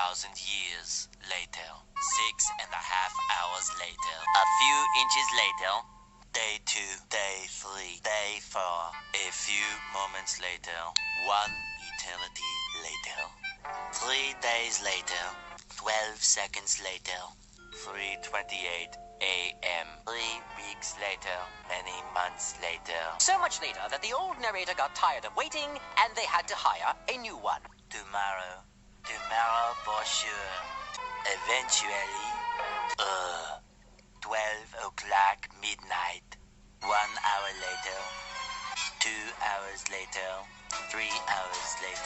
2,000 years later. 6.5 hours later. A few inches later. Day 2, day 3, day 4. A few moments later. 1 eternity later. 3 days later. 12 seconds later. 3:28 a.m. 3 weeks later. Many months later. So much later that the old narrator got tired of waiting and they had to hire a new one. Tomorrow for sure. Eventually, 12 o'clock midnight. 1 hour later, 2 hours later, 3 hours later.